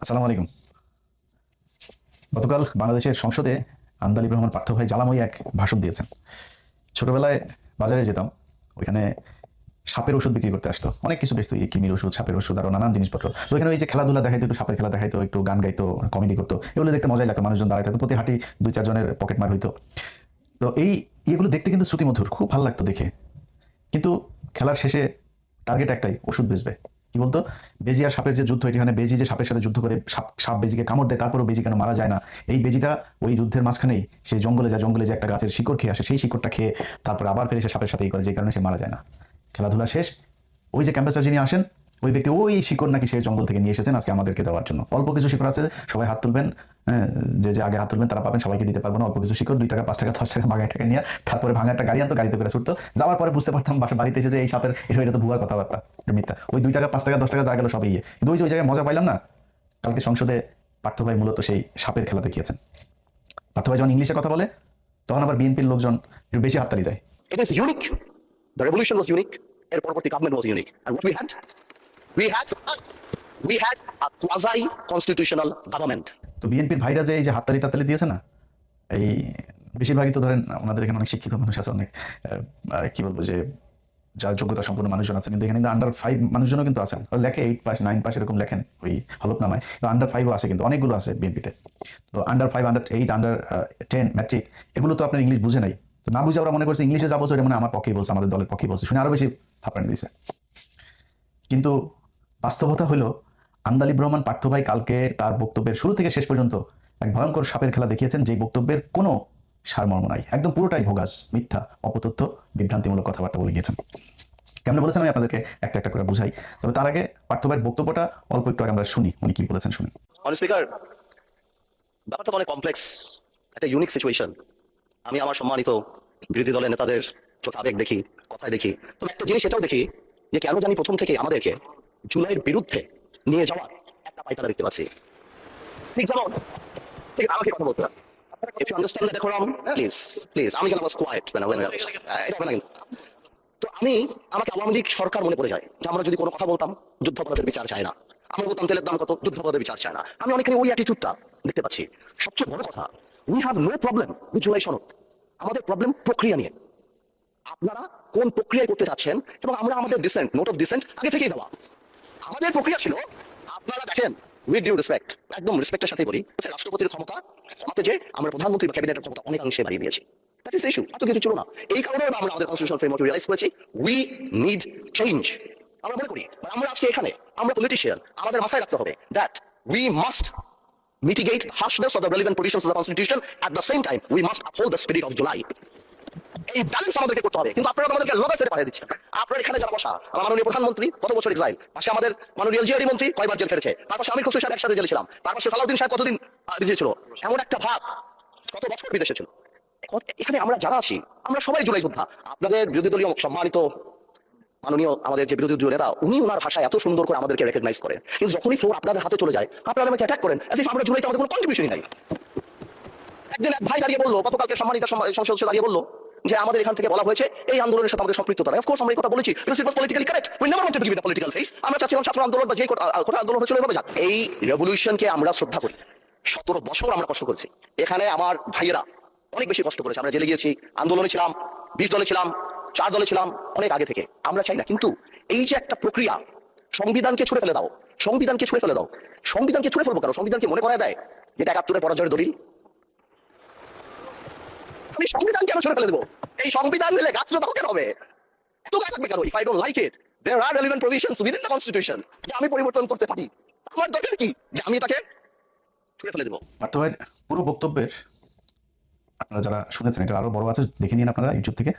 আসসালামু আলাইকুম। গতকাল বাংলাদেশের সংসদে আমদালিব রহমান পার্থ ভাই জ্বালাময়ী এক ভাষণ দিয়েছেন। ছোটবেলায় বাজারে যেতাম, ওইখানে সাপের ওষুধ বিক্রি করতে আসতো, অনেক কিছু বেচতো, এই কিমির ওষুধ, সাপের ওষুধ, আরো নানান জিনিসপত্র। তো ওইখানে ওই যে খেলাধুলা দেখাইতো, একটু সাপের খেলা দেখাইতো, একটু গান গাইতো, কমেডি করতো, এগুলো দেখতে মজাই লাগতো। মানুষজন দাঁড়ায় থাকতো, প্রতি হাঁটি 2-4 জনের পকেট মার হইতো। তো এই ইয়েগুলো দেখতে কিন্তু শ্রুতিমধুর, খুব ভালো লাগতো দেখে। কিন্তু খেলার শেষে টার্গেট একটাই, ওষুধ বেচবে। কি বলতো, বেজি আর সাপের যে যুদ্ধ, এখানে বেজি যে সাপের সাথে যুদ্ধ করে সাপ বেজিকে কামড় দেয়, তারপরও বেজি কেন মারা যায় না, এই বেজিটা ওই যুদ্ধের মাঝখানেই সেই জঙ্গলে যে একটা গাছের শিকড় খেয়ে আসে, সেই শিকড়টা খেয়ে তারপর আবার ফেরে সে সাপের সাথে করে, যে কারণে সে মারা যায় না। খেলাধুলা শেষ, ওই যে ক্যাম্পাসে যিনি আসেন, ওই ব্যক্তি ওই শিকড় নাকি সেই জঙ্গল থেকে নিয়ে এসেছেন আজকে আমাদেরকে দেওয়ার জন্য। অল্প কিছু শিকড় আছে, সবাই হাত তুলবেন, হ্যাঁ, যে আগে হাত তুলবেন তারা পাবেন, সবাইকে দিতে পারবো না। অল্প কিছু শিকড়, 2 টাকা 5 টাকা 10 টাকা ভাঙা টাকা নিয়ে তারপরে ভাঙা একটা গাড়ি আনতো, গাড়িতে করে ছুটতো। যাওয়ার পরে বুঝতে পারতাম বাড়িতে এসে যে এই সাপের এটা তো ভুয়ার কথাবার্তা, মিথ্যা। ওই 2 টাকা 5 টাকা 10 টাকা যা গেল সবই ইয়ে। কিন্তু ওই যে ওই জায়গায় মজা পাইলাম না। কালকে সংসদে পার্থ ভাই মূলত সেই সাপের খেলা দেখিয়েছেন। পার্থ ভাই যখন ইংলিশে কথা বলে, তখন আবার বিএনপির লোকজন একটু বেশি হাততালি দেয়। It is unique. The revolution was unique. এর পরবর্তী government was unique. And what we had a quasi-constitutional government. তো বিএনপির ভাইরা যে এই যে হাততালি টাতালি দিয়েছে না, এই বেশিরভাগই তো ধরেন আমাদের এখানে অনেক শিক্ষিত মানুষ আছে, অনেক কি বলবো, যে যার যোগ্যতা সম্পন্ন মানুষজন আছেন, কিন্তু এখানে কিন্তু আন্ডার 5 মানুষজনও কিন্তু আছেন, লেখে 8 পাস 9 পাস এরকম লেখেন ওই হলফনামায়। তো আন্ডার 5ও আছে, কিন্তু অনেকগুলো আছে বিএনপিতে। তো আন্ডার 5, আন্ডার 8, আন্ডার 10 ম্যাট্রিক, এগুলো তো আপনার ইংলিশ বুঝে নাই। তো না বুঝে ওরা মনে করছে ইংলিশে যা বলছে এটা মানে আমার পক্ষেই বলছে, আমাদের দলের পক্ষেই বলছে, শুনে আরো বেশি থাপড়ানি দিয়েছে। কিন্তু বাস্তবতা হলো, আমদালিব রহমান পার্থ ভাই কালকে তার বক্তব্যের শুরু থেকে শেষ পর্যন্ত এক ভয়ঙ্কর সাপের খেলা দেখিয়েছেন, যেই বক্তব্যের কোনো সারমর্ম নাই, একদম পুরোটাই ভোগাস, মিথ্যা, অপতথ্য, বিভ্রান্তিমূলক কথাবার্তা বলে গিয়েছেন। কেমন বলেছেন আমি আপনাদেরকে একটা একটা করে বুঝাই। তবে তার আগে পার্থ ভাইয়ের বক্তব্যটা অল্প একটু আগে আমরা শুনি, উনি কি বলেছেন শুনি। Honorable Speaker, ব্যাপারটা তো অনেক কমপ্লেক্স, একটা ইউনিক সিচুয়েশন। আমি আমার সম্মানিত বিরোধী দলের নেতাদের চোখে আবেগ দেখি, কথায় দেখি, তবে একটা জিনিস এটাও দেখি যে কেন জানি প্রথম থেকে আমাদেরকে জুলাইয়ের বিরুদ্ধে নিয়ে যাওয়ার একটা পায়তারা দেখতে পাচ্ছি। ঠিক যেমন, ঠিক আমাকে কথা বলতে হবে। If you understand the decorum, please, আমি কেন was quiet when এটা হবে না কিন্তু। তো আমাকে আওয়ামী লীগ সরকার মনে পড়ে যায় যে আমরা যদি কোনো কথা বলতাম, যুদ্ধাপরাধের বিচার চায় না, আমরা বলতাম তেলের দাম কত, যুদ্ধাপরাধের বিচার চায় না। আমি অনেকখানি ওই অ্যাটিটিউডটা দেখতে পাচ্ছি। সবচেয়ে বড় কথা, we have no problem with July সনদ। আমাদের প্রবলেম প্রক্রিয়া নিয়ে। আপনারা কোন প্রক্রিয়ায় করতে চাচ্ছেন, এবং আমরা আমাদের ডিসেন্ট, নোট অফ ডিসেন্ট আগে থেকেই দেওয়া। আমাদের প্রক্রিয়া ছিল, আপনারা দেখেন, উইথ ডিউ রেসপেক্ট, একদম রেসপেক্টের সাথে বলি, রাষ্ট্রপতির ক্ষমতা কমাতে যে আমরা প্রধানমন্ত্রী বা ক্যাবিনেটের ক্ষমতা অনেকাংশে বাড়িয়ে দিয়েছি। That is the issue. এত কিছু ছিল না। এই কারণে আমরা আমাদের কনস্টিটিউশনাল ফ্রেমওয়ার্ক রিয়েলাইজ করেছি উই নিড চেঞ্জ। আমরা মনে করি আমরা আজকে এখানে, আমরা পলিটিশিয়ান, আমাদের মাথায় রাখতে হবে that we must mitigate the harshness of the relevant provisions of the constitution. At the same time, we must uphold the spirit of July. এই ব্যালেন্স আমাদেরকে করতে হবে। কিন্তু আপনারা আমাদেরকে লগা ছেড়ে পাঠিয়ে দিচ্ছেন। আপনার এখানে যারা বসা, আমার মাননীয় প্রধানমন্ত্রী কত বছর এক্সাইল, পাশে আমাদের মাননীয় এলজিআরডি মন্ত্রী কয়বার জেল খেটেছে, তার পাশে আমির খসরু সাহেব একসাথে জেলে ছিলাম, তার পাশে সালাউদ্দিন সাহেব কতদিন বিদেশে ছিল, এমন একটা ভাব কত বছর বিদেশে ছিল। এখানে আমরা যারা আছি, আমরা সবাই জুলাই যোদ্ধা। আপনাদের বিরোধী দলীয় সম্মানিত মাননীয় আমাদের যে বিরোধী দলীয় নেতা, উনি ওনার ভাষায় এত সুন্দর করে আমাদেরকে রেকগনাইজ করেন, কিন্তু যখনই ফ্লোর আপনাদের হাতে চলে যায়, আপনারা আমাকে অ্যাটাক করেন অ্যাজ ইফ আমরা জুলাইতে আমাদের কোনো কন্ট্রিবিউশনই নাই। একদিন এক ভাই দাঁড়িয়ে বললো, গতকালকে সম্মানিত সংসদ সদস্য দাঁড়িয়ে বললো যে আমাদের এখান থেকে বলা হয়েছে এই আন্দোলনের সাথে আমাদের সম্পৃক্ততা নাই। অফকোর্স আমরা এই কথা বলেছি, because it was politically correct. We never wanted to give it a political face. আমরা চাচ্ছিলাম ছাত্র আন্দোলন বা যে কোটা আন্দোলন হয়েছিল এভাবে যাক। এই রেভলিউশনকে আমরা শ্রদ্ধা করি। 17 বছর আমরা কষ্ট করেছি। এখানে আমার ভাইয়েরা অনেক বেশি কষ্ট করেছে। আমরা জেলে গিয়েছি, আন্দোলনে ছিলাম, 20 দলে ছিলাম, 4 দলে ছিলাম, অনেক আগে থেকে। আমরা চাই না, কিন্তু এই যে একটা প্রক্রিয়া, সংবিধানকে ছুঁড়ে ফেলে দাও, সংবিধানকে ছুঁড়ে ফেলে দাও। সংবিধানকে ছুঁড়ে ফেলবো কেন? সংবিধানকে মনে করায় দেয় যেটা 71-এর পরাজয়ের দলিল। আমি সংবিধান কেন ছুঁড়ে ফেলে দেবো? এই সংবিধান দিলে গাছটা তখন কেন হবে? এত গায়ে লাগবে কেন? If I don't like it, there are relevant provisions within the constitution যে আমি পরিবর্তন করতে পারি। আমার দরকার কি যে আমি তাকে ছুঁড়ে ফেলে দেবো? পার্থ ভাইয়ের পুরো বক্তব্যের আপনারা যারা শুনেছেন, এটা আরো বড় আছে, দেখে নিন আপনারা ইউটিউব থেকে।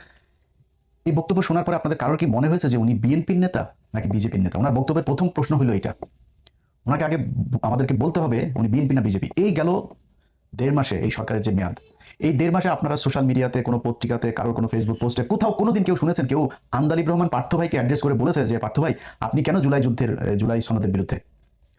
এই বক্তব্য শোনার পরে আপনাদের কারোর কি মনে হয়েছে যে উনি বিএনপির নেতা নাকি বিজেপির নেতা? ওনার বক্তব্যের প্রথম প্রশ্ন হলো এটা। ওনাকে আগে আমাদেরকে বলতে হবে উনি বিএনপি না বিজেপি। এই গেল 1.5 মাসে এই সরকারের যে মেয়াদ, এই 1.5 মাসে আপনারা সোশ্যাল মিডিয়াতে, কোনো পত্রিকাতে, কারোর কোনো ফেসবুক পোস্টে, কোথাও কোনোদিন কেউ শুনেছেন কেউ আমদালিব রহমান পার্থ ভাইকে অ্যাড্রেস করে বলেছে যে পার্থ ভাই আপনি কেন জুলাই সনদের বিরুদ্ধে?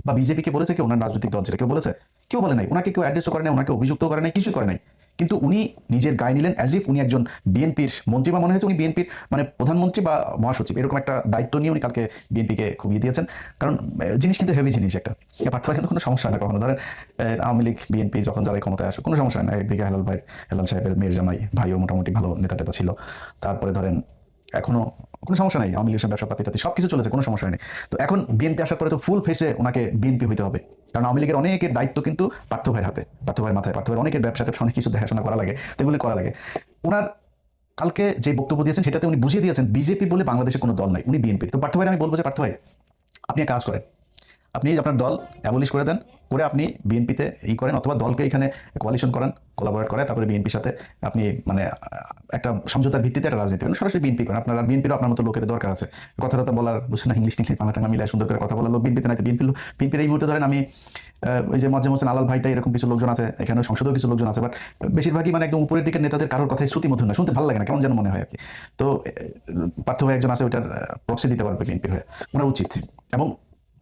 বা বিজেপিকে বলেছে কেউ, ওনার রাজনৈতিক দল যেটা, কেউ বলেছে? কেউ বলে নাই। ওনাকে কেউ অ্যাড্রেসও করে নাই, ওনাকে অভিযুক্ত করে নাই, কিছু করে নাই। কিন্তু উনি নিজের গায়ে নিলেন অ্যাজ ইফ উনি একজন বিএনপির মন্ত্রী, বা মনে হয়েছে উনি বিএনপির মানে প্রধানমন্ত্রী বা মহাসচিব, এরকম একটা দায়িত্ব নিয়ে উনি কালকে বিএনপিকে খুবিয়ে দিয়েছেন। কারণ জিনিস কিন্তু হেভি জিনিস একটা, পার্থ ভাই কিন্তু কোনো সমস্যা হয় না কখনো। ধরেন আওয়ামী লীগ বিএনপি যখন যারা ক্ষমতায় আসে কোনো সমস্যা হয় না। একদিকে হেলাল সাহেবের মেয়ের জামাই ভাইও মোটামুটি ভালো নেতা টেতা ছিল, তারপরে ধরেন এখনো কোনো সমস্যা নাই, আওয়ামী লীগের ব্যবসা পাতি সব কিছু চলেছে, কোনো সমস্যা নেই। তো এখন বিএনপি আসার পরে তো ফুল ফেসে ওনাকে বিএনপি হইতে হবে, কারণ আওয়ামী লীগের অনেকের দায়িত্ব কিন্তু পার্থ ভাইয়ের হাতে, পার্থ ভাইয়ের মাথায়, পার্থ ভাইয়ের অনেকের ব্যবসা ট্যাবসা অনেক কিছু দেখাশোনা করা লাগে, তো এগুলো করা লাগে। ওনার কালকে যে বক্তব্য দিয়েছেন সেটাতে উনি বুঝিয়ে দিয়েছেন বিজেপি বলে বাংলাদেশে কোনো দল নাই, উনি বিএনপি। তো পার্থ ভাই আমি বলবো যে পার্থ ভাই আপনি এক কাজ করেন, আপনি আপনার দল অ্যাবলিশ করে দেন, করে আপনি বিএনপিতে করেন, অথবা দলকে এখানে কোয়ালিশন করেন, কোলাবোরেট করে, তারপরে বিএনপির সাথে আপনি মানে একটা সমঝোতার ভিত্তিতে একটা রাজনীতি করেন, সরাসরি বিএনপি করেন। আপনার বিএনপিরও আপনার মতো লোকের দরকার আছে, কথা টথা বলার, বুঝছেন না, ইংলিশ টিংলিশ বাংলা টাংলা মিলে সুন্দর করে কথা বলার লোক বিএনপিতে নাই। বিএনপির এই মুহূর্তে ধরেন আমি ওই যে মজ্জেম হোসেন আলাল ভাইটা, এরকম কিছু লোকজন আছে, এখানে সংসদেও কিছু লোকজন আছে, বাট বেশিরভাগই মানে একদম উপরের দিকের নেতাদের কারোর কথাই শ্রুতিমধুর না, শুনতে ভালো লাগে না, কেমন যেন মনে হয় আর কি। তো পার্থ ভাই একজন আছে, ওইটার প্রক্সি দিতে পারবে বিএনপির হয়ে, ওনার উচিত। এবং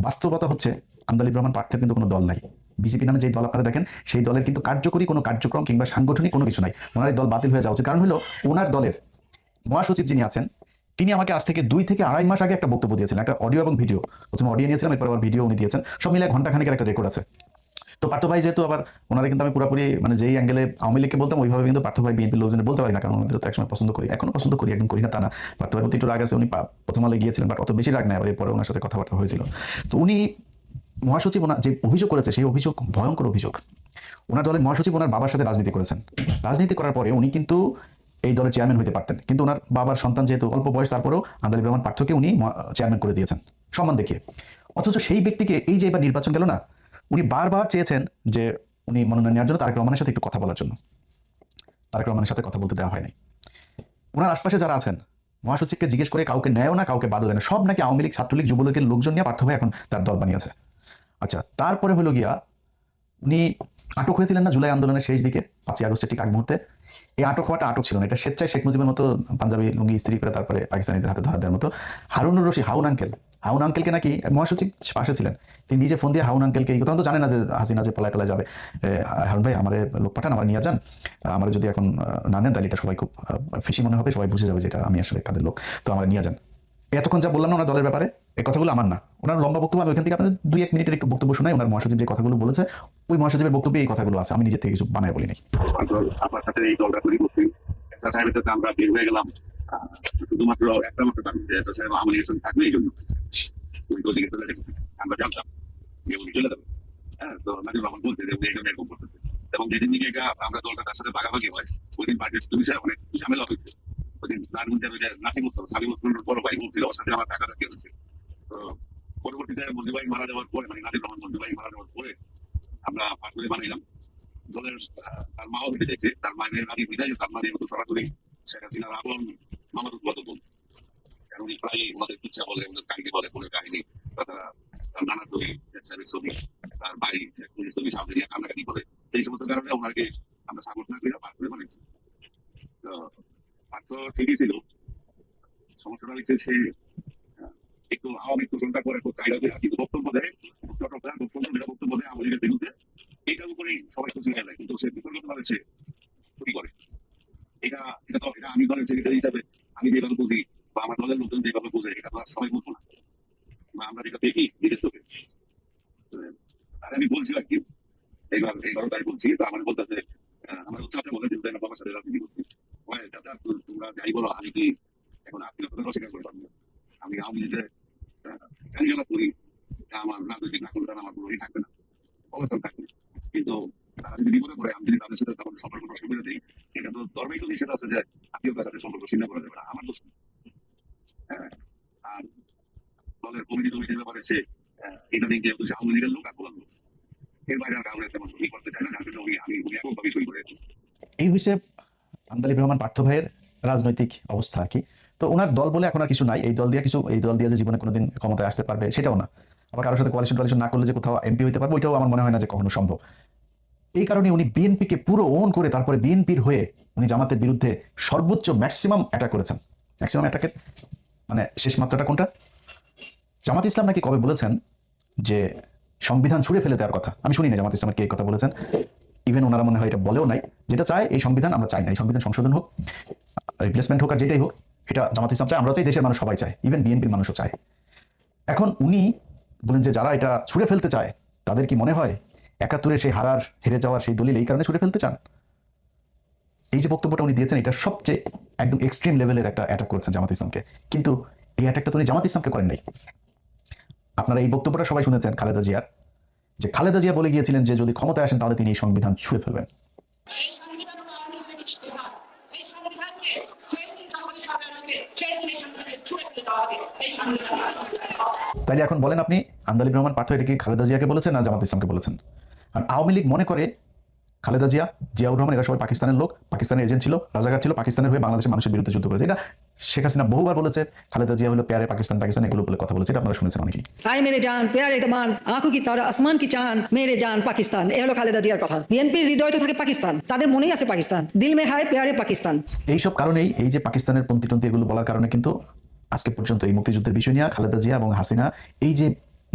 বাস্তবতা হচ্ছে আন্দালিব রহমান পার্থের কিন্তু কোনো দল নাই। বিজেপি নামে যে দল আপনারা দেখেন সেই দলের কিন্তু কার্যকরী কোনো কার্যক্রম কিংবা সাংগঠনিক কোনো কিছু নাই। ওনার এই দল বাতিল হয়ে যাওয়া উচিত। কারণ হলো ওনার দলের মহাসচিব যিনি আছেন তিনি আমাকে আজ থেকে 2 থেকে আড়াই মাস আগে একটা বক্তব্য দিয়েছেন, একটা অডিও এবং ভিডিও। প্রথমে অডিও নিয়েছিলাম, এরপর আবার ভিডিও উনি দিয়েছেন, সব মিলে ঘন্টাখানেকের একটা রেকর্ড আছে। তো পার্থ ভাই যেহেতু আবার ওনারা কিন্তু আমি পুরোপুরি মানে যেই অ্যাঙ্গেলে আওয়ামী লীগকে বলতাম ওইভাবে কিন্তু পার্থ ভাই বিএনপির লোকজনের বলতে পারি না, কারণ ওনাদের তো একসময় পছন্দ করি, এখনো পছন্দ করি, একদম করি না তা না। পার্থ ভাই প্রতি একটু রাগ আছে, উনি প্রথম আলো গিয়েছিলেন, বাট অত বেশি রাগ নাই, আবার এরপরে ওনার সাথে কথাবার্তা হয়েছিল। তো উনি মহাসচিব ওনার যে অভিযোগ করেছে সেই অভিযোগ ভয়ঙ্কর অভিযোগ। ওনার দলের মহাসচিব ওনার বাবার সাথে রাজনীতি করেছেন, রাজনীতি করার পরে উনি কিন্তু এই দলের চেয়ারম্যান হতে পারতেন, কিন্তু ওনার বাবার সন্তান যেহেতু অল্প বয়স, তারপরেও আন্দালিব রহমান পার্থকে উনি চেয়ারম্যান করে দিয়েছেন সম্মান দেখিয়ে। অথচ সেই ব্যক্তিকে এই যে এবার নির্বাচন গেল না, উনি বারবার চেয়েছেন যে উনি মনোনয়ন নেওয়ার জন্য তারেক রহমানের সাথে একটু কথা বলার জন্য, তারেক রহমানের সাথে কথা বলতে দেওয়া হয়নি। ওনার আশপাশে যারা আছেন মহাসচিবকে জিজ্ঞেস করে কাউকে নেয়ও না, কাউকে বাদও দেয় না, সব নাকি আওয়ামী লীগ, ছাত্রলীগ, যুবলীগের লোকজন নিয়ে পার্থ ভাই এখন তার দল বানিয়েছে। আচ্ছা, তারপরে হলো গিয়া উনি আটক হয়েছিলেন না জুলাই আন্দোলনের শেষ দিকে, 5ই আগস্টের ঠিক আগ মুহূর্তে। এই আটক হওয়াটা আটক ছিল না, এটা স্বেচ্ছায় শেখ মুজিবের মতো পাঞ্জাবি লুঙ্গি ইস্ত্রি করে তারপরে পাকিস্তানিদের হাতে ধরা দেওয়ার মতো। হারুনুর রশিদ হাউন আঙ্কেলকে নাকি মহাসচিব পাশে ছিলেন, তিনি নিজে ফোন দিয়ে হাউন আঙ্কেলকে, এই কথা তো জানে না যে হাসিনা যে পলায় টলায় যাবে, হারুন ভাই আমার লোক পাঠান, আমার নিয়ে যান, আমার যদি এখন না নেন তাহলে এটা সবাই খুব ফিসি মনে হবে, সবাই বুঝে যাবে যে এটা আমি আসলে কাদের লোক, তো আমার নিয়ে যান। এতক্ষণ যা বললাম না ওনার দলের ব্যাপারে, এই কথাগুলো আমার না, ওনার লম্বা বক্তব্য, আমি ওইখান থেকে আপনার 2-1 মিনিটের একটু বক্তব্য শোনাই। ওনার মহাসচিব যে কথাগুলো বলেছে ওই মহাসচিবের বক্তব্যে এই কথাগুলো আছে, আমি নিজের থেকে কিছু বানায় বলিনি। আপনার সাথে এই দলটা তৈরি করছি, এসআর সাহেবের সাথে আমরা বের হয়ে গেলাম শুধুমাত্র একটা মাত্র কারণ যে এসআর সাহেব আওয়ামী লীগের সঙ্গে থাকবে এই জন্য উল্টো দিকে চলে যাবে, আমরা জানতাম যে উনি চলে যাবে। হ্যাঁ, তো নাজিব রহমান বলছে যে উনি এখানে এরকম করতেছে, এবং যেদিন থেকে এটা আমরা দলটা তার সাথে ভাগাভাগি হয় ওই দিন পার্টির বিষয়ে অনেক ঝামেলা হয়েছে। ওই দিন নাসিম মুস্তফা, সাবিম মুসলিমের বড় ভাই বলছিল ওর সাথে আমার টাকা ধাক্কা হয়েছে। তো পরবর্তীতে মন্দির মারা যাওয়ার পরে, মানে নাজিব রহমান মন্দির মারা যাওয়ার পরে আমরা পার্টি বানাইলাম দলের। তার মাও বেঁচে গেছে, তার মায়ের আগে বিদায়, তার মায়ের মতো সরাসরি শেখ হাসিনার আপন মামাতো বল, কারণ উনি প্রায় ওনাদের ইচ্ছা বলে, ওদের কাহিনী বলে, কোনের কাহিনী, তাছাড়া তার নানা ছবি, ছবি, তার বাড়ি ছবি সামনে দিয়ে কান্নাকাটি করে, এই সমস্ত কারণে ওনাকে আমরা সাপোর্ট না করে পাঠ করে বানিয়েছি। তো পার্থ ঠিকই ছিল, সমস্যাটা হচ্ছে সে একটু আওয়ামী পোষণটা করে খুব কায়দা করে কিন্তু বক্তব্য দেয়, চট্টগ্রাম খুব সুন্দর বক্তব্য দেয় আওয়ামী লীগের বিরুদ্ধে, এইটার উপরেই সবাই খুশি হয়ে যায়, কিন্তু সে বিতর্কিতভাবে সে ক্ষতি করে। এটা এটা তো এটা আমি দলের সেক্রেটারি হিসাবে আমি যেভাবে বুঝি বা আমার দলের লোকজন যেভাবে বুঝে এটা তো আর সবাই বুঝবো না, বা আমরা যেটা দেখি নিজের চোখে। আর আমি বলছি আর কি, এইবার তাই বলছি, তো আমার বলতেছে আমার উচ্চারণে বলে যে বাবার সাথে রাজনীতি করছি, তোমরা যাই বলো, আমি কি এখন আত্মীয়তা অস্বীকার করে পারবো? আমি আওয়ামী লীগের গালিগালাজ করি, আমার রাজনৈতিক নাকলটা আমার পুরোই থাকবে না, অবস্থান থাকবে, কিন্তু তারা যদি বিপদে পড়ে আমি যদি তাদের সাথে তখন সম্পর্ক নষ্ট করে দিই, এটা তো ধর্মেই তো নিষেধ আছে যে আত্মীয়তার সাথে সম্পর্ক ছিন্ন করা যাবে না, আমার দোষ। হ্যাঁ, আর দলের কমিটির ব্যাপারে সে এটা নিয়ে যেহেতু আওয়ামী লীগের লোক আর বলার লোক, এর বাইরে আর কাউকে তেমন ই করতে চায় না, যার জন্য আমি এককভাবে সই করে। এই বিষয়ে আন্দালিব রহমান পার্থ ভাইয়ের রাজনৈতিক অবস্থা আর কি। তো ওনার দল বলে এখন আর কিছু নাই, এই দল দিয়ে যে জীবনে কোনোদিন ক্ষমতায় আসতে পারবে সেটাও না, আবার কারোর সাথে কোয়ালিশন না করলে যে কোথাও এমপি হতে পারবে ওইটাও আমার মনে হয় না যে কখনো সম্ভব। এই কারণে উনি বিএনপিকে পুরো ওন করে তারপরে বিএনপির হয়ে উনি জামাতের বিরুদ্ধে সর্বোচ্চ ম্যাক্সিমাম অ্যাটাক করেছেন। ম্যাক্সিমাম অ্যাটাকের মানে শেষ মাত্রাটা কোনটা? জামাত ইসলাম নাকি কবে বলেছেন যে সংবিধান ছুঁড়ে ফেলে দেওয়ার কথা, আমি শুনি না জামাত ইসলামের কে কথা বলেছেন। ইভেন ওনারা মনে হয় এটা বলেও নাই, যেটা চায় এই সংবিধান আমরা চাই না, এই সংবিধান সংশোধন হোক, রিপ্লেসমেন্ট হোক আর যেটাই হোক, এটা জামাত ইসলাম চায়, আমরা চাই, দেশের মানুষ সবাই চায়, ইভেন বিএনপির মানুষও চায়। এখন উনি বলেন যে যারা এটা ছুঁড়ে ফেলতে চায় তাদের কি মনে হয় ৭১-এর সেই হেরে যাওয়ার সেই দলিল এই কারণে ছুঁড়ে ফেলতে চান? এই যে বক্তব্যটা উনি দিয়েছেন এটা সবচেয়ে একদম এক্সট্রিম লেভেলের একটা অ্যাটাক করেছেন জামাত ইসলামকে, কিন্তু এই অ্যাটাকটা তো উনি জামাত ইসলামকে করেন নাই। আপনারা এই বক্তব্যটা সবাই শুনেছেন খালেদা জিয়ার, যে খালেদা জিয়া বলে গিয়েছিলেন যে যদি ক্ষমতায় আসেন তাহলে তিনি এই সংবিধান ছুঁড়ে ফেলবেন। তাইলে এখন বলেন আপনি, আন্দালিব রহমান পার্থ এটা কি খালেদা জিয়াকে বলেছেন না জামাত ইসলামকে বলেছেন? আর আওয়ামী লীগ মনে করে খালেদা জিয়া, জিয়াউর রহমান এরা সবাই পাকিস্তানের লোক, পাকিস্তানের এজেন্ট ছিল, রাজাকার ছিল, পাকিস্তানের হয়ে বাংলাদেশের মানুষের বিরুদ্ধে যুদ্ধ করেছে। এটা শেখ হাসিনা বহুবার বলেছে, খালেদা জিয়া হলো প্যারে পাকিস্তান এগুলো বলে কথা বলেছে, এটা আপনারা শুনেছেন অনেকেই। आए मेरे जान प्यारे तमान आंखों की तारा আসমান কি চান মেরে জান পাকিস্তান, এ হলো খালেদা জিয়ার কথা। বিএনপির হৃদয় তো থাকে পাকিস্তান, তাদের মনেই আছে পাকিস্তান, দিল মে হায় প্যারে পাকিস্তান। এইসব কারণেই, এই যে পাকিস্তানের পন্থী এগুলো বলার কারণে কিন্তু আজকে পর্যন্ত এই মুক্তিযুদ্ধের বিষয় নিয়ে খালেদা জিয়া এবং হাসিনা, এই যে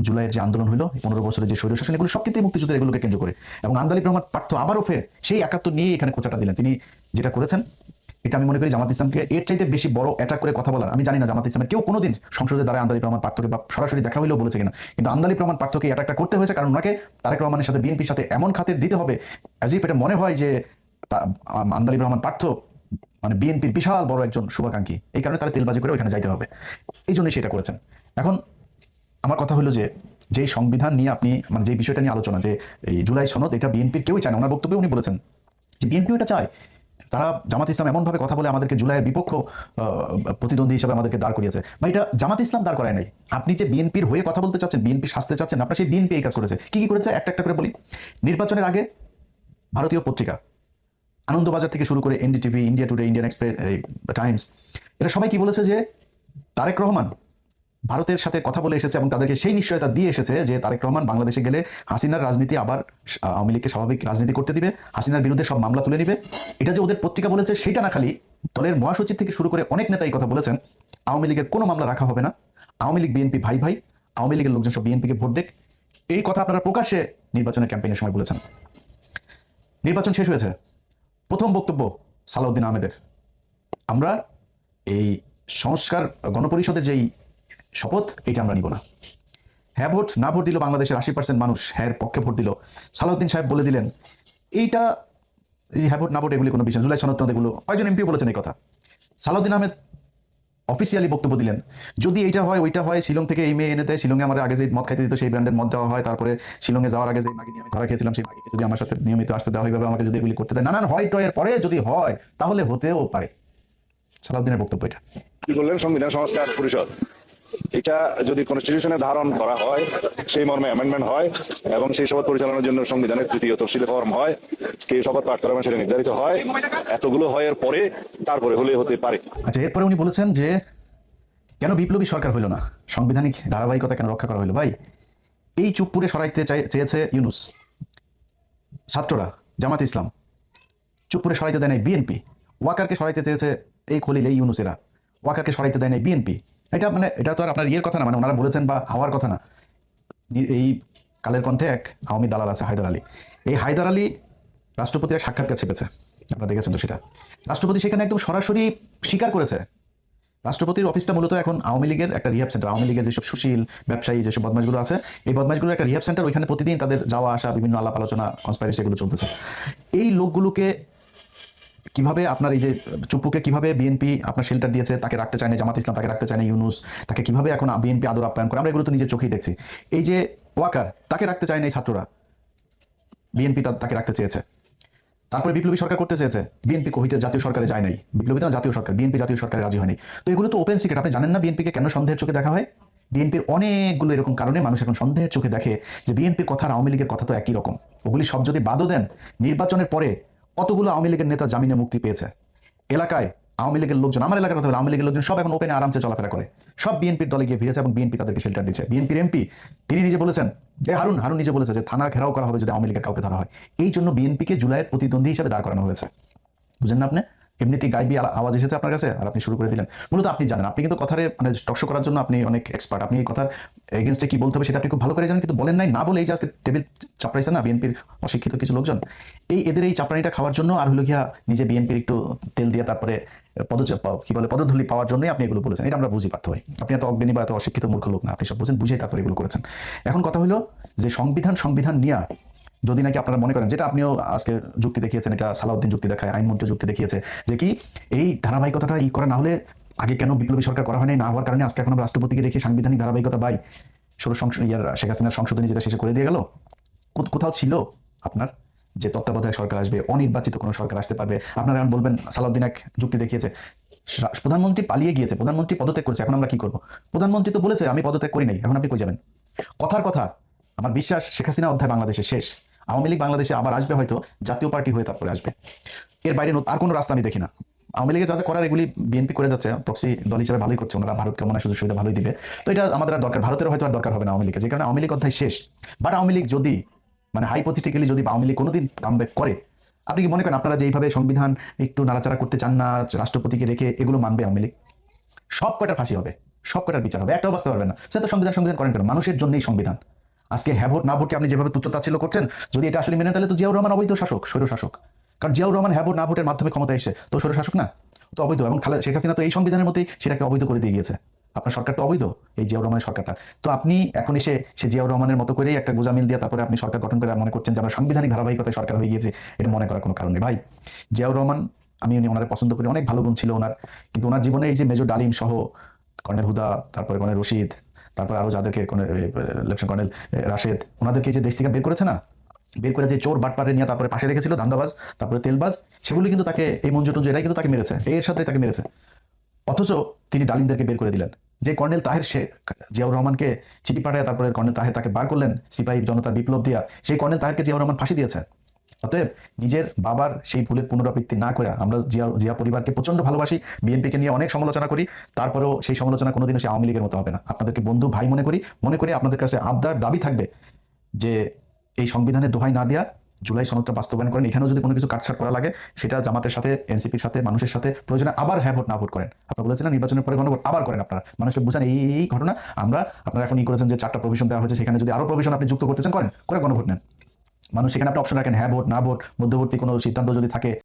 জুলাইয়ের যে আন্দোলন হলো 15 বছরের যে স্বৈরশাসন, এগুলো সব কিন্তু মুক্তিযুদ্ধের এগুলোকে কেন্দ্র করে। এবং আন্দালিব রহমান পার্থ আবারও ফের সেই ৭১ নিয়ে এখানে খোঁচাটা দিলেন। তিনি যেটা করেছেন এটা আমি মনে করি জামাত ইসলামকে এর চাইতে বেশি বড় অ্যাটাক করে কথা বলার, আমি জানি না জামাত ইসলামের কেউ কোনোদিন সংসদে দ্বারা আন্দালিব রহমান পার্থকে বা সরাসরি দেখা হইলেও বলেছে কিনা, কিন্তু আন্দালিব রহমান পার্থকে অ্যাটাকটা করতে হয়েছে কারণ ওনাকে তারেক রহমানের সাথে বিএনপির সাথে এমন খাতির দিতে হবে অ্যাজ ইফ এটা মনে হয় যে আন্দালিব রহমান পার্থ মানে বিএনপির বিশাল বড় একজন শুভাকাঙ্ক্ষী, এই কারণে তারা তেলবাজি করে ওইখানে যাইতে হবে, এই জন্যই সেটা করেছেন। এখন আমার কথা হলো যে যেই সংবিধান নিয়ে আপনি মানে যে বিষয়টা নিয়ে আলোচনা, যে এই জুলাই সনদ, এটা বিএনপির কেউই চায় না। ওনার বক্তব্যে উনি বলেছেন যে বিএনপি এটা চায়। তারা জামাত ইসলাম এমনভাবে কথা বলে আমাদেরকে জুলাইয়ের বিপক্ষ প্রতিদ্বন্দ্বী হিসেবে আমাদেরকে দাঁড় করিয়েছে, বা এটা জামাত ইসলাম দাঁড় করায় নাই। আপনি যে বিএনপির হয়ে কথা বলতে চাচ্ছেন, বিএনপি শাস্তে চাচ্ছেন, আপনার সেই বিএনপি এই কাজ করেছে। কি করেছে একটা একটা করে বলি। নির্বাচনের আগে ভারতীয় পত্রিকা আনন্দবাজার থেকে শুরু করে NDTV, India today, Indian express, Times, এরা সবাই কি বলেছে যে তারেক রহমান ভারতের সাথে কথা বলে এসেছে এবং তাদেরকে সেই নিশ্চয়তা দিয়ে এসেছে যে তারেক রহমান বাংলাদেশে গেলে হাসিনার রাজনীতি আবার আওয়ামী লীগকে স্বাভাবিক রাজনীতি করতে দিবে, হাসিনার বিরুদ্ধে সব মামলা তুলে নিবে। এটা যে ওদের পত্রিকা বলেছে সেটা না, খালি দলের মহাসচিব থেকে শুরু করে অনেক নেতা এই কথা বলেছেন, আওয়ামী লীগের কোনো মামলা রাখা হবে না, আওয়ামী লীগ বিএনপি ভাই ভাই, আওয়ামী লীগের লোকজন সব বিএনপিকে ভোট দেখ, এই কথা আপনারা প্রকাশ্যে নির্বাচনের ক্যাম্পেইনের সময় বলেছেন। নির্বাচন শেষ হয়েছে, প্রথম বক্তব্য সালাউদ্দিন আহমেদের, আমরা এই সংস্কার গণপরিষদের যেই শপথ এটা আমরা নিব না। হ্যাঁ ভোট না ভোট দিল বাংলাদেশের 80% মানুষ হ্যাঁ পক্ষে ভোট দিল। সালাউদ্দিন সাহেব বলে দিলেন এইটা, এই হ্যাঁ ভোট না ভোট এগুলি কোনো বিষয়, জুলাই সনদ এগুলো, কয়েকজন এমপিও বলেছেন এই কথা। সালাউদ্দিন আহমেদ অফিসিয়ালি বক্তব্য দিলেন, যদি এইটা হয় ওইটা হয়, শিলং থেকে এই মেয়ে এনে দেয়, শিলংয়ে আমার আগে যে মদ খাইতে দিত সেই ব্র্যান্ডের মদ দেওয়া হয়, তারপরে শিলংয়ে যাওয়ার আগে যে মাগি নিয়ে আমি ধরা খেয়েছিলাম সেই মাগিকে যদি আমার সাথে নিয়মিত আসতে দেওয়া হয়, আমাকে যদি এগুলি করতে দেয়, নানান হয় টয়ের পরে যদি হয় তাহলে হতেও পারে। সালাউদ্দিনের বক্তব্য এটা। কি বললেন সংবিধান সংস্কার পরিষদ, এটা যদি কনস্টিটিউশনে ধারণ করা হয়, সেই মর্মে অ্যামেন্ডমেন্ট হয় এবং সেই শপথ পরিচালনার জন্য সংবিধানের তৃতীয় তফসিলে ফর্ম হয়, কে শপথ পাঠ করাবেন সেটা নির্ধারিত হয়, এতগুলো হয় এর পরে তারপরে হলে হতে পারে। আচ্ছা, এরপরে উনি বলেছেন যে কেন বিপ্লবী সরকার হইল না, সাংবিধানিক ধারাবাহিকতা কেন রক্ষা করা হইলো? ভাই, এই চুপপুরে সরাইতে চেয়েছে ইউনুস, ছাত্ররা, জামাত ইসলাম, চুপপুরে সরাইতে দেয় নাই বিএনপি, ওয়াকারকে সরাইতে চেয়েছে এই খলিল, এই ইউনুসেরা, ওয়াকারকে সরাইতে দেয় নাই বিএনপি। এটা মানে এটা তো আর আপনার ইয়ের কথা না, মানে ওনারা বলেছেন বা হওয়ার কথা না। এই কালের কণ্ঠে এক আওয়ামী দালাল আছে হায়দার আলী, এই হায়দার আলী রাষ্ট্রপতির এক সাক্ষাৎকার ছেপেছে, আপনারা দেখেছেন তো সেটা। রাষ্ট্রপতি সেখানে একদম সরাসরি স্বীকার করেছে রাষ্ট্রপতির অফিসটা মূলত এখন আওয়ামী লীগের একটা রিহ্যাব সেন্টার। আওয়ামী লীগের যেসব সুশীল ব্যবসায়ী, যেসব বদমাশগুলো আছে, এই বদমাশগুলোর একটা রিহ্যাব সেন্টার, ওইখানে প্রতিদিন তাদের যাওয়া আসা, বিভিন্ন আলাপ আলোচনা, কনস্পাইরেসি এগুলো চলতেছে। এই লোকগুলোকে কিভাবে আপনার এই যে চুপ্পুকে কিভাবে বিএনপি আপনার শেল্টার দিয়েছে, তাকে রাখতে চায় না জামাত ইসলাম, তাকে রাখতে চায় না ইউনুস, তাকে কিভাবে এখন বিএনপি আদর আপ্যায়ন করে, আমরা এগুলো তো নিজের চোখেই দেখছি। এই যে ওয়াকার, তাকে রাখতে চায় না এই ছাত্ররা, বিএনপি তাকে রাখতে চেয়েছে। তারপরে বিপ্লবী সরকার করতে চেয়েছে, বিএনপি কহিতে জাতীয় সরকারে যায় নাই, বিপ্লবী না জাতীয় সরকার, বিএনপি জাতীয় সরকারে রাজি হয়নি। তো এগুলো তো ওপেন সিক্রেট, আপনি জানেন না বিএনপিকে কেন সন্দেহের চোখে দেখা হয়? বিএনপির অনেকগুলো এরকম কারণে মানুষ এখন সন্দেহের চোখে দেখে যে বিএনপির কথা আর আওয়ামী লীগের কথা তো একই রকম। ওগুলি সব যদি বাদও দেন, নির্বাচনের পরে কতগুলো আওয়ামী লীগের নেতা জামিনে মুক্তি পেয়েছে। এলাকায় আওয়ামী লীগের লোকজন, আমার এলাকার কথা বলে, আওয়ামী লীগের লোকজন সব এখন ওপেনে আরামসে চলাফেরা করে, সব বিএনপির দলে গিয়ে ভিড়েছে এবং বিএনপি তাদেরকে শেল্টার দিচ্ছে। বিএনপির এমপি তিনি নিজে বলেছেন, হারুন নিজে বলেছে যে থানা ঘেরাও করা হবে যদি আওয়ামী লীগের কাউকে ধরা হয়। এই জন্য বিএনপিকে জুলাইয়ের প্রতিদ্বন্দ্বী হিসেবে দাঁড় করানো হয়েছে, বুঝেন না আপনি? এমনিতেই গাইবি আওয়াজ এসেছে আপনার কাছে আর আপনি শুরু করে দিলেন। মূলত আপনি জানেন, আপনি কিন্তু কথারে মানে টকশো করার জন্য আপনি অনেক এক্সপার্ট, আপনি এই কথার এগেনস্টে কি বলতে হবে সেটা আপনি খুব ভালো করে জানেন, কিন্তু বলেন নাই, না বলে এই যে আজকে টেবিল চাপড়াইছে না বিএনপির অশিক্ষিত কিছু লোকজন, এদের এই চাপড়ানিটা খাওয়ার জন্য আর হলো গিয়া নিজে বিএনপির একটু তেল দিয়ে তারপরে পদধূলি পাওয়ার জন্যই আপনি এগুলো বলেছেন। এটা আমরা বুঝি পারতে হয়, আপনি এত অজ্ঞানী বা এত অশিক্ষিত মূর্খ লোক না, আপনি সব বুঝেন, বুঝেই তারপরে এগুলো করেছেন। এখন কথা হলো যে সংবিধান নিয়ে যদি নাকি আপনারা মনে করেন, যেটা আপনিও আজকে যুক্তি দেখিয়েছেন, এটা সালাউদ্দিন যুক্তি দেখায়, আইনমন্ত্রী যুক্তি দেখিয়েছে যে কি এই ধারাবাহিকতাটা করা না হলে আগে কেন বিপ্লবী সরকার করা হয় নাই, না হওয়ার কারণে আজকে এখন আমরা রাষ্ট্রপতিকে রেখে সাংবিধানিক ধারাবাহিকতা বাই শেখ হাসিনার সংশোধনী যেটা শেষে করে দিয়ে গেল, কোথাও ছিল আপনার যে তত্ত্বাবধায়ক সরকার আসবে, অনির্বাচিত কোনো সরকার আসতে পারবে? আপনারা এখন বলবেন সালাউদ্দিন এক যুক্তি দেখিয়েছে, প্রধানমন্ত্রী পালিয়ে গিয়েছে, প্রধানমন্ত্রী পদত্যাগ করেছে, এখন আমরা কি করবো? প্রধানমন্ত্রী তো বলেছে আমি পদত্যাগ করি নাই, এখন আপনি কই যাবেন? কথার কথা, আমার বিশ্বাস শেখ হাসিনা অধ্যায় বাংলাদেশে শেষ, আওয়ামী লীগ বাংলাদেশে আবার আসবে, হয়তো জাতীয় পার্টি হয়ে তারপরে আসবে, এর বাইরে আর কোনো রাস্তা আমি দেখি না। আওয়ামী লীগের যা যা করার এগুলি বিএনপি করে যাচ্ছে, প্রক্সি দল হিসেবে ভালোই করছে, ওনারা ভারতকে মনে সুযোগ সুবিধা ভালোই দিবে, তো এটা আমাদের আর দরকার, ভারতের হয়তো আর দরকার হবে না আওয়ামী লীগের, যে কারণে আওয়ামী লীগ অধ্যায় শেষ। বাট আওয়ামী লীগ যদি মানে হাইপোথেটিক্যালি যদি আওয়ামী লীগ কোনোদিন কামব্যাক করে, আপনি কি মনে করেন আপনারা যেইভাবে সংবিধান একটু নাড়াচাড়া করতে চান না, রাষ্ট্রপতিকে রেখে এগুলো মানবে আওয়ামী লীগ? সব কয়টার ফাঁসি হবে, সব কয়টার বিচার হবে, একটাও বাঁচতে পারবে না। সে তো সংবিধান করেন কেন? মানুষের জন্যই সংবিধান। আজকে হ্যাঁ ভোট না ভোটকে আপনি যেভাবে তুচ্ছতাচ্ছিল্য করছেন, যদি এটা আসলে মেনে, তাহলে তো জিয়াউর রহমান অবৈধ শাসক, স্বৈর শাসক। কারণ জিয়াউর রহমান হ্যাঁ ভোট না ভোটের মাধ্যমে ক্ষমতা এসে তো স্বৈর শাসক না, তো অবৈধ। এবং শেখ হাসিনা তো এই সংবিধানের মধ্যেই সেটাকে অবৈধ করে দিয়ে গিয়েছে। আপনার সরকার তো অবৈধ, এই জিয়াউর রহমানের সরকারটা। তো আপনি এখন এসে সে জিয়াউর রহমানের মতো করেই একটা গোজামিল দিয়ে তারপরে আপনি সরকার গঠন করে মনে করছেন যে আমরা সাংবিধানিক ধারাবাহিকতায় সরকার হয়ে গিয়েছে, এটা মনে করার কোনো কারণ নেই ভাই। জিয়াউর রহমান, আমি ওনার পছন্দ করি, অনেক ভালো গুণ ছিল ওনার, কিন্তু ওনার জীবনে এই যে মেজর ডালিম সহ কর্নেল হুদা, তারপরে কর্নেল রশিদ, তারপরে আরো যাদেরকে লেফটেন্যান্ট কর্নেল রাশেদ, ওনাদেরকে যে দেশ থেকে বের করেছে না, বের করে যে চোর বাটপারে নিয়ে তারপরে পাশে রেখেছিল, ধান্দাবাজ, তারপরে তেলবাজ, সেগুলি কিন্তু তাকে এই মঞ্জুটঞ্জু এরাই কিন্তু তাকে মেরেছে, এর সাথে তাকে মেরেছে। অথচ তিনি ডালিমদেরকে বের করে দিলেন। যে কর্নেল তাহের সে জিয়াউর রহমানকে চিঠি পাঠায় তারপরে কর্নেল তাহের তাকে বার করলেন সিপাহী জনতার বিপ্লব দিয়া, সেই কর্নেল তাহেরকে জিয়াউর রহমান ফাঁসি দিয়েছে। অতএব নিজের বাবার সেই ভুলের পুনরাবৃত্তি না করে, আমরা জিয়া পরিবারকে প্রচন্ড ভালোবাসি, বিএনপিকে নিয়ে অনেক সমালোচনা করি, তারপরেও সেই সমালোচনা কোনোদিনও সে আওয়ামী লীগের মতো হবে না। আপনাদেরকে বন্ধু ভাই মনে করি আপনাদের কাছে আবদার দাবি থাকবে যে এই সংবিধানের দোহাই না দেয়া জুলাই সনদটা বাস্তবায়ন করেন। এখানেও যদি কোনো কিছু কাটছাট করা লাগে, সেটা জামাতের সাথে, এনসিপির সাথে, মানুষের সাথে প্রয়োজনে আবার হ্যাঁ ভোট না ভোট করেন। আপনারা বলেছিলেন নির্বাচনের পরে গণভোট আবার করেন, আপনারা মানুষকে বুঝান এই ঘটনা। আপনারা এখন করেছেন যে 4টা প্রভিশন দেওয়া হয়েছে, সেখানে যদি আরো প্রভিশন আপনি যুক্ত করতেছেন, করে গণভোট নেন। মানুষ সেখানে আপনি অপশন রাখেন, হ্যাঁ ভোট না ভোট, মধ্যবর্তী কোনো সিদ্ধান্ত যদি থাকে